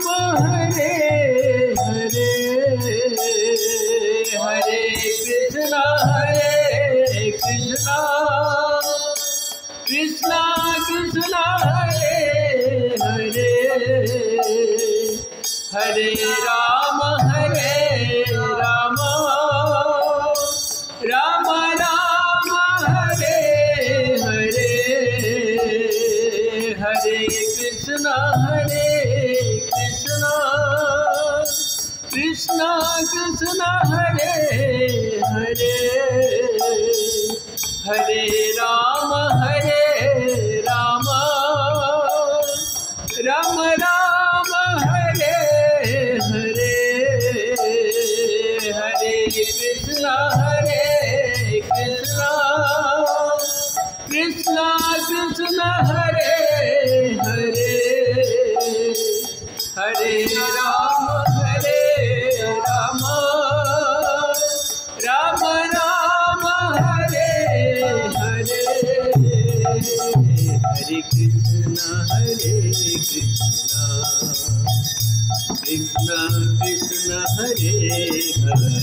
हरे हरे, हरे कृष्णा कृष्णा कृष्णा हरे हरे, हरे राम राम राम राम हरे हरे, हरे कृष्णा कृष्णा कृष्णा हरे हरे, हरे राम राम राम राम हरे हरे, हरे कृष्णा कृष्णा कृष्णा हरे हरे, हरे राम राम राम राम हरे हरे, हरे कृष्णा कृष्णा कृष्णा हरे हरे,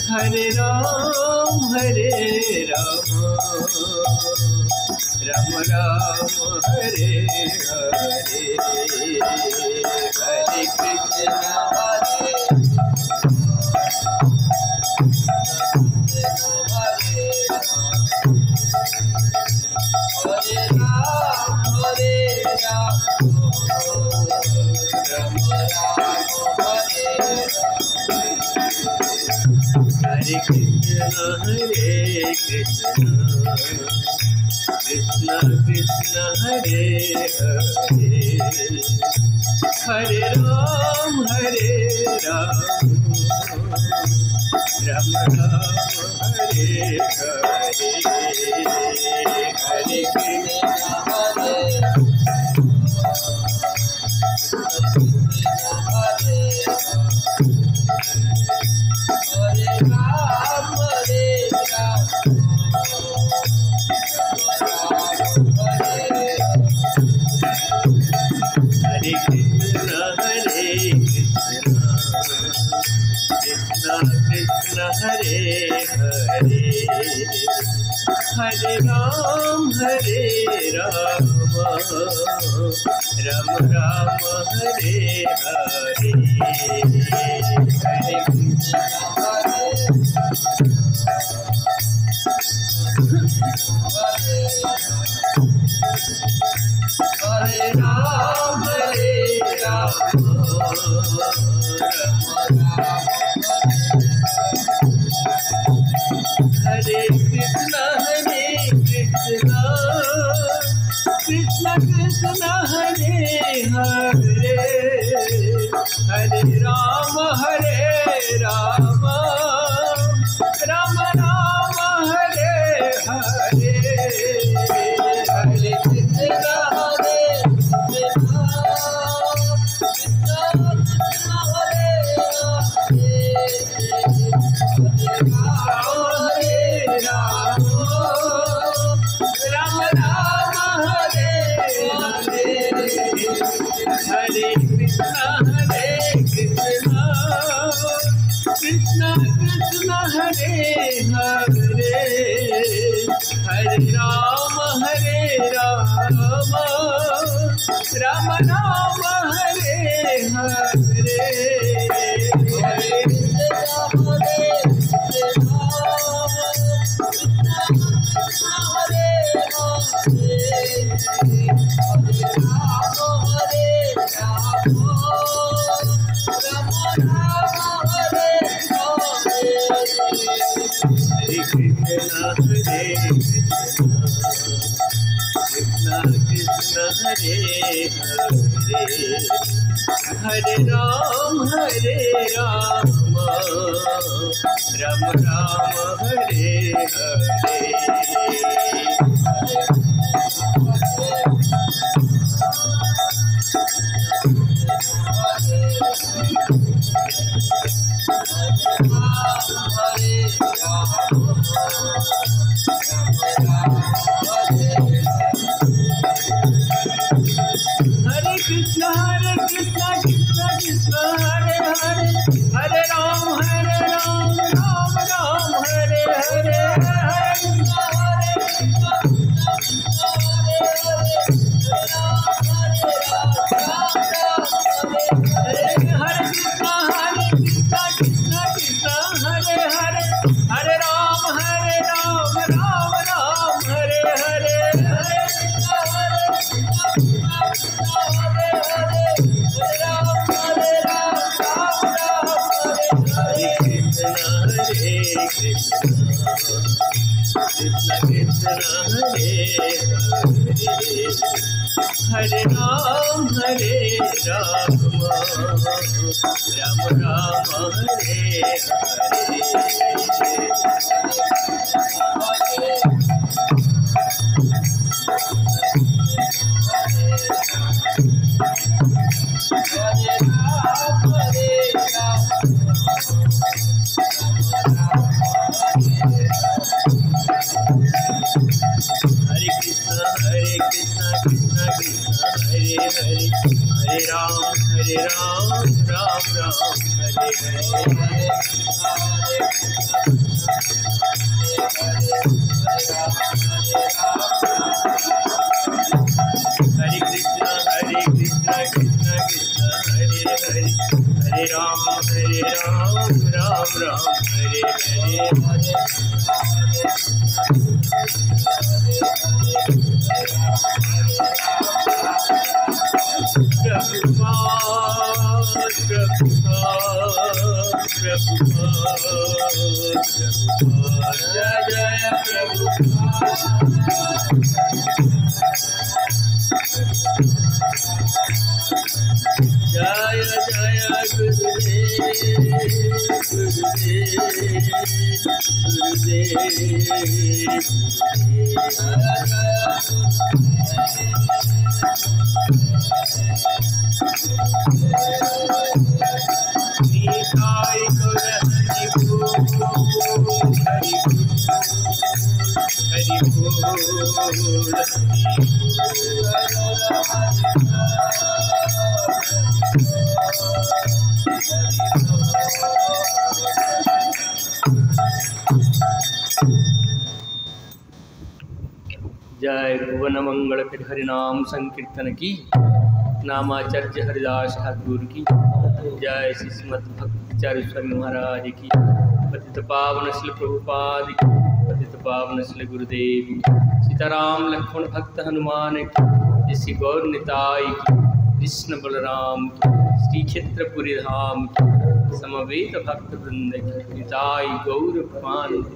हरे राम राम राम हरे हरे, हरे कृष्णा हरे कृष्णा कृष्णा कृष्णा हरे हरे, हरे राम राम राम हरे हरे, हरे कृष्णा कृष्णा हरे हरे, हरे राम राम राम हरे हरे, हरे कृष्णा हरे राम हरे कृष्णा कृष्णा कृष्णा हरे हरे, हरे राम राम राम राम हरे हरे, हरे कृष्णा कृष्णा कृष्णा हरे हरे, हरे राम राम राम हरे हरे, हरे कृष्णा कृष्णा हरे हरे, हरे राम राम राम हरे हरे, कृष्ण कृष्ण कृष्ण हरे हरे हरे राम राम राम हरे हरे हरे हरे राम राम राम हरे हरे राम राम राम हरे हरे हरे कृष्ण कृष्ण कृष्ण हरे हरे हरे राम राम राम हरे हरे जय जय जय जय जय भुवन मंगल फिर हरिनाम संकीर्तन की। नामाचार्य हरिदास ठाकुर की जय। श्रीमद् भक्ताचार्य स्वामी महाराज की। पतित पावन श्री प्रभुपाद की। पतित पावन श्री गुरुदेव की। सीताराम लक्ष्मण भक्त हनुमान की। जैसी गौर निताई की। कृष्ण बलराम की। श्री क्षेत्रपुरी धाम की। समवेत भक्त वृंद की। निताई गौर पान।